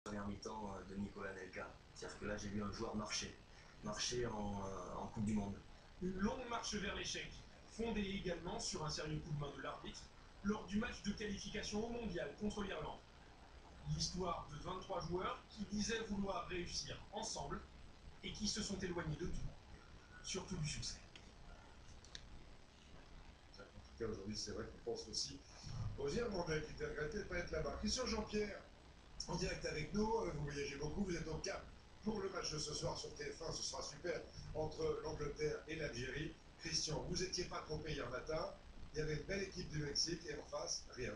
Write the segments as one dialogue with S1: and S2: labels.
S1: Première mi-temps de Nicolas Nelka. C'est-à-dire que là, j'ai vu un joueur marcher en Coupe du Monde.
S2: Une longue marche vers l'échec, fondée également sur un sérieux coup de main de l'arbitre, lors du match de qualification au mondial contre l'Irlande. L'histoire de 23 joueurs qui disaient vouloir réussir ensemble et qui se sont éloignés de tout, surtout du succès.
S3: En tout cas, aujourd'hui, c'est vrai qu'on pense aussi aux Irlandais qui étaient regrettés de ne pas être là-bas. Christian Jean-Pierre, en direct avec nous, vous voyagez beaucoup, vous êtes au Cap pour le match de ce soir sur TF1, ce sera super, entre l'Angleterre et l'Algérie. Christian, vous n'étiez pas trompé hier matin, il y avait une belle équipe du Mexique et en face, rien.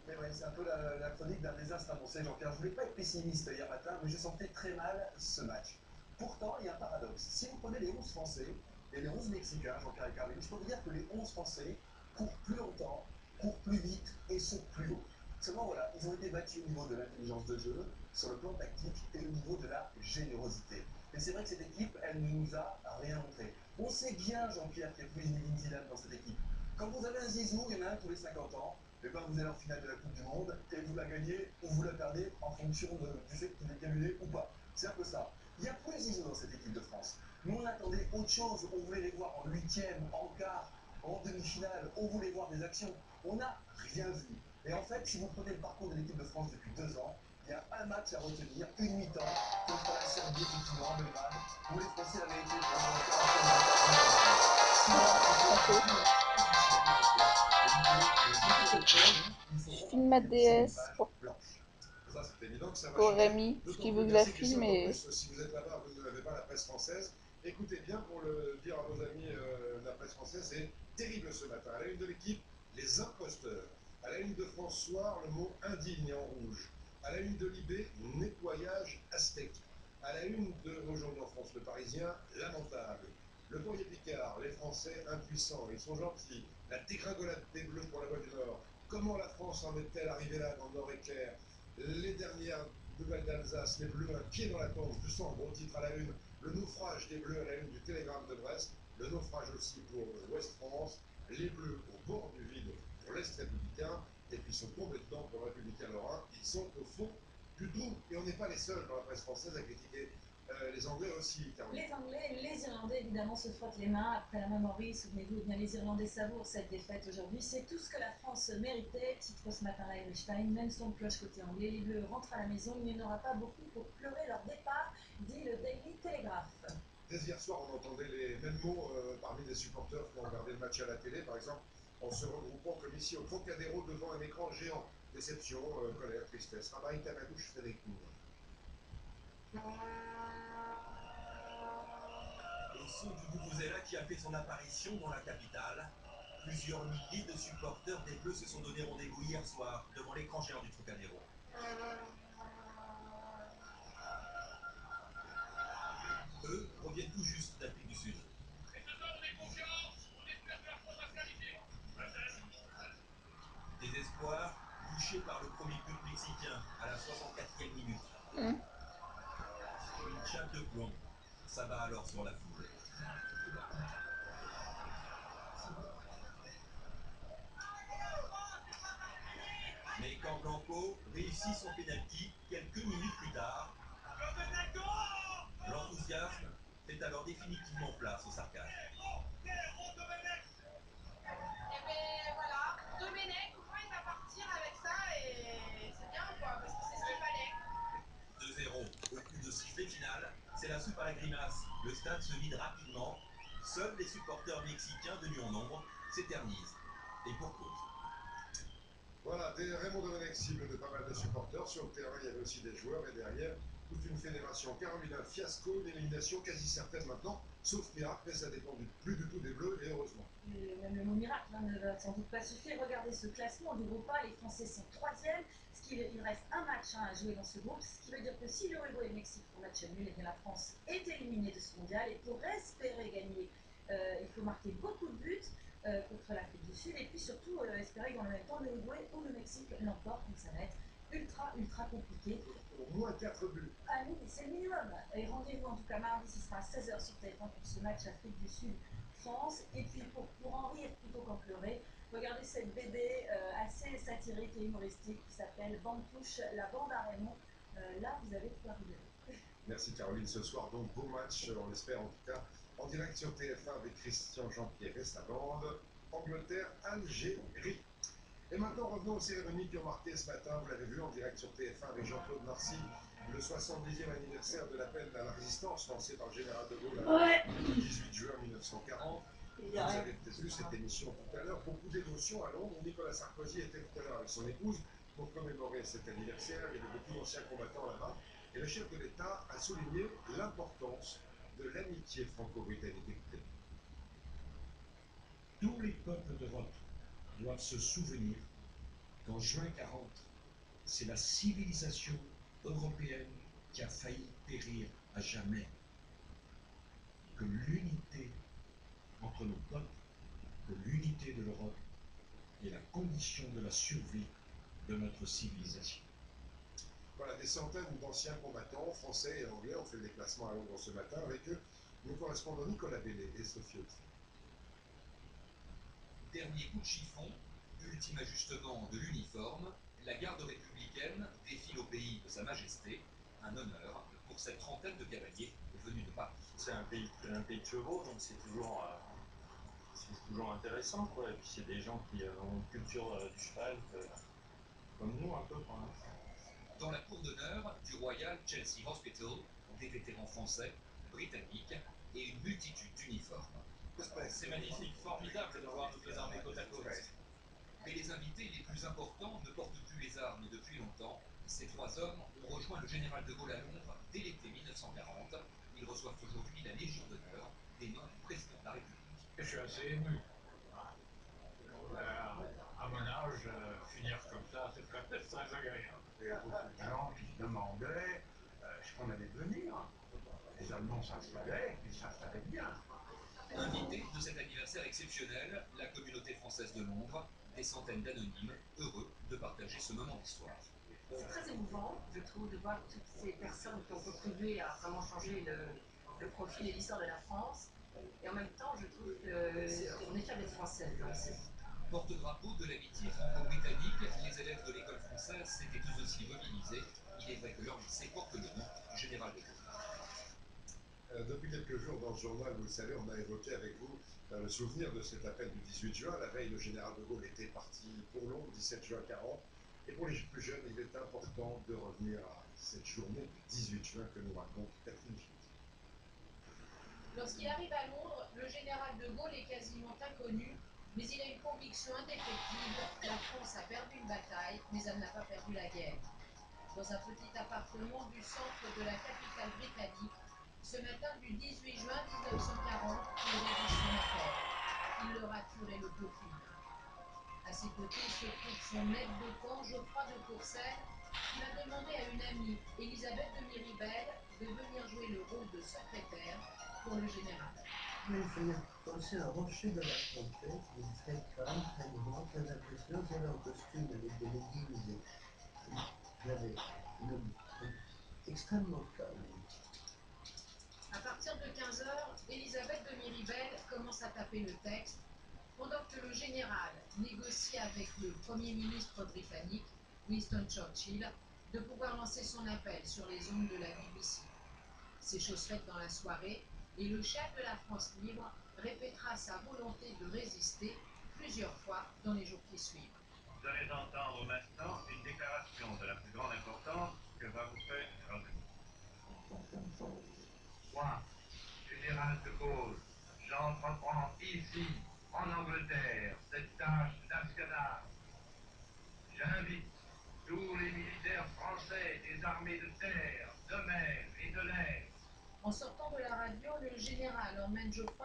S4: Mais ouais, c'est un peu la chronique d'un désastre annoncé, Jean-Pierre. Je voulais pas être pessimiste hier matin, mais je sentais très mal ce match. Pourtant, il y a un paradoxe. Si vous prenez les 11 Français et les 11 Mexicains, Jean-Pierre et Caroline, je peux vous dire que les 11 Français courent plus longtemps, courent plus vite et sautent plus haut. Seulement, voilà, ils ont été battus au niveau de l'intelligence de jeu, sur le plan tactique et au niveau de la générosité. Et c'est vrai que cette équipe, elle ne nous a rien montré. On sait bien, Jean-Pierre, qu'il y a plus Zinedine Zidane dans cette équipe. Quand vous avez un zizou, il y en a un tous les 50 ans, et ben vous allez en finale de la Coupe du Monde et vous la gagnez ou vous la perdez en fonction du fait qu'il est cannulé ou pas. C'est un peu ça. Il n'y a plus de zizou dans cette équipe de France. Nous on attendait autre chose, on voulait les voir en huitième, en quart, en demi-finale, on voulait voir des actions. On n'a rien vu. Et en fait, si vous prenez le parcours de l'équipe de France depuis 2 ans, il y a un match à retenir, une mi-temps, contre la Serbie, effectivement, en Belgrade, où les Français avaient été
S5: Je filme ma DS pour Rémi, parce qu'il veut que je la filme et...
S3: Si vous êtes là-bas, vous n'avez pas la presse française. Écoutez bien pour le dire à vos amis de la presse française, c'est terrible ce matin. À la une de l'équipe, les imposteurs. À la une de France Soir, le mot indigne en rouge. À la une de Libé, nettoyage aztèque. À la une de aujourd'hui en France, le Parisien, lamentable. Le Courrier Picard, les Français impuissants, ils sont gentils. La dégringolade des Bleus pour la Voie du Nord. Comment la France en est-elle arrivée là dans le Nord éclair? Les dernières nouvelles d'Alsace, les Bleus, un pied dans la tombe, juste en gros titre à la une. Le naufrage des Bleus à la une du Télégramme de Brest. Le naufrage aussi pour l'Ouest France. Les Bleus au bord du vide pour l'Est républicain. Et puis ils sont tombés dedans pour le Républicain Lorrain. Ils sont au fond du trou. Et on n'est pas les seuls dans la presse française à critiquer les Anglais aussi.
S6: Les Anglais, les Irlandais évidemment se frottent les mains après la mémoire. Souvenez-vous, eh bien les Irlandais savourent cette défaite aujourd'hui. C'est tout ce que la France méritait. Titre ce matin l'Irish Times, même son de cloche côté anglais. Les Bleus rentrent à la maison. Il n'y en aura pas beaucoup pour pleurer leur départ, dit le Daily Telegraph.
S3: Dès hier soir, on entendait les mêmes mots parmi les supporters qui ont regardé le match à la télé, par exemple, en se regroupant comme ici au Trocadéro devant un écran géant. Déception, colère, tristesse. Rabaï Tamadouche fait des coups.
S7: Le son du Vuvuzela qui a fait son apparition dans la capitale. Plusieurs milliers de supporters des Bleus se sont donné rendez-vous hier soir devant l'écran géant du Trocadéro. Eux reviennent tout juste d'Afrique du Sud.
S2: Et ce soir, on est confiants, on espère que la France va se qualifier.
S7: Désespoir, touché par le premier but mexicain à la 64e minute. Une chape de plomb s'abat alors sur la foule. Mais quand Blanco réussit son pénalty quelques minutes plus tard, l'enthousiasme fait alors définitivement place au sarcasme.
S8: Et ben voilà, Domenech, au moins il va partir avec ça et c'est bien quoi, parce que c'est ce qu'il fallait.
S7: 2-0. Au coup de sifflet final, c'est la soupe à la grimace. Le stade se vide rapidement. Seuls les supporters mexicains venus en nombre s'éternisent. Et pour cause.
S3: Voilà, Raymond Domenech, cible de pas mal de supporters. Sur le terrain, il y avait aussi des joueurs et derrière, toute une fédération. Caroline, un fiasco, une élimination quasi certaine maintenant, sauf miracle, mais ça dépend plus du tout des Bleus, et heureusement.
S6: Même le mot miracle ne va sans doute pas suffire. Regardez ce classement du groupe A, les Français sont 3e. Il reste un match à jouer dans ce groupe, ce qui veut dire que si l'Uruguay et le Mexique font match nul, et bien la France est éliminée de ce mondial. Et pour espérer gagner, il faut marquer beaucoup de buts contre l'Afrique du Sud. Et puis surtout espérer que dans le même temps, l'Uruguay ou le Mexique l'emportent. Donc ça va être ultra compliqué.
S3: Au moins 4 buts.
S6: Ah oui, c'est le minimum. Et rendez-vous en tout cas mardi, ce sera à 16h sur TF1 pour ce match Afrique du Sud-France. Et puis pour en rire plutôt qu'en pleurer, Regardez cette BD assez satirique et humoristique qui s'appelle Bande Touche, la bande à Raymond. Là, vous avez tout à rigoler.
S3: Merci Caroline. Ce soir, donc, beau match, on l'espère en tout cas, en direct sur TF1 avec Christian Jean-Pierre et sa bande. Angleterre-Algérie. Et maintenant, revenons aux cérémonies qui ont marqué ce matin. Vous l'avez vu en direct sur TF1 avec Jean-Claude Marcy, le 70e anniversaire de l'appel à la résistance lancé par le général de Gaulle le 18 juin 1940. Vous avez peut-être vu cette émission tout à l'heure. Beaucoup d'émotions à Londres. Nicolas Sarkozy était tout à l'heure avec son épouse pour commémorer cet anniversaire. Il y avait beaucoup d'anciens combattants là-bas. Et le chef de l'État a souligné l'importance de l'amitié franco-britannique. Écoutez.
S9: Tous les peuples d'Europe doivent se souvenir qu'en juin 40, c'est la civilisation européenne qui a failli périr à jamais. Que l'unité entre nos peuples, que l'unité de l'Europe est la condition de la survie de notre civilisation.
S3: Voilà, des centaines d'anciens combattants français et anglais ont fait le déplacement à Londres ce matin. Avec eux, nos correspondants Nicolas Bellet et Sophie Autry.
S10: Dernier coup de chiffon, ultime ajustement de l'uniforme, la garde républicaine défile au pays de Sa Majesté, un honneur pour cette trentaine de cavaliers venus de Paris.
S1: C'est un pays de chevaux, donc c'est toujours intéressant, quoi. Et puis c'est des gens qui ont une culture du cheval comme nous un peu, quoi.
S10: Dans la cour d'honneur du Royal Chelsea Hospital, des vétérans français, britanniques et une multitude d'uniformes.
S2: C'est magnifique, formidable de voir toutes les armées côte à côte.
S10: Mais les invités les plus importants ne portent plus les armes depuis longtemps. Ces trois hommes ont rejoint le général de Gaulle à Londres dès l'été 1940. Ils reçoivent aujourd'hui la Légion d'honneur des mains du président de la République.
S9: Je suis assez ému. À mon âge, finir comme ça, c'est très agréable. Il y a beaucoup de gens qui se demandaient ce qu'on allait devenir. Les Allemands s'installaient, ils s'installaient bien.
S10: Invité de cet anniversaire exceptionnel, la communauté française de Londres, des centaines d'anonymes, heureux de partager ce moment d'histoire.
S11: C'est très émouvant, je trouve, de voir toutes ces personnes qui ont contribué à vraiment changer le profil et l'histoire de la France. Et en même temps, je trouve qu'on est fiers d'être français.
S10: Porte-drapeau de l'amitié franco-britannique, les élèves de l'école française s'étaient tous aussi mobilisés. Il est vrai que leur lycée porte le nom du général de Gaulle.
S3: Depuis quelques jours dans ce journal, vous le savez, on a évoqué avec vous le souvenir de cet appel du 18 juin. La veille, le général de Gaulle était parti pour Londres, 17 juin 40. Et pour les plus jeunes, il est important de revenir à cette journée du 18 juin que nous raconte Catherine Schmitt.
S8: Lorsqu'il arrive à Londres, le général de Gaulle est quasiment inconnu, mais il a une conviction indéfectible. La France a perdu une bataille, mais elle n'a pas perdu la guerre. Dans un petit appartement du centre de la capitale britannique, ce matin du 18 juin 1940, il rédige son appel. Il leur a curé le peaufinement. À ses côtés se trouve son aide de camp, Geoffroy de Courcelles, qui a demandé à une amie, Elisabeth de Miribel, de venir jouer le rôle de secrétaire pour le général.
S12: Oui, je pensais à un rocher de la trompette, une très calme, très grand, très impressionnant. J'avais un costume avec des leggings et j'avais une extrêmement calme.
S8: À partir de 15h, Elisabeth de Miribel commence à taper le texte, pendant que le général négocie avec le Premier ministre britannique, Winston Churchill, de pouvoir lancer son appel sur les ondes de la BBC. C'est chose faite dans la soirée, et le chef de la France libre répétera sa volonté de résister plusieurs fois dans les jours qui suivent.
S13: Vous allez entendre maintenant une déclaration de la plus grande importance que va vous faire moi, général de Gaulle, j'entreprends ici, en Angleterre, cette tâche nationale. J'invite tous les militaires français des armées de terre, de mer et de l'air.
S8: En sortant de la radio, le général emmène Geoffroy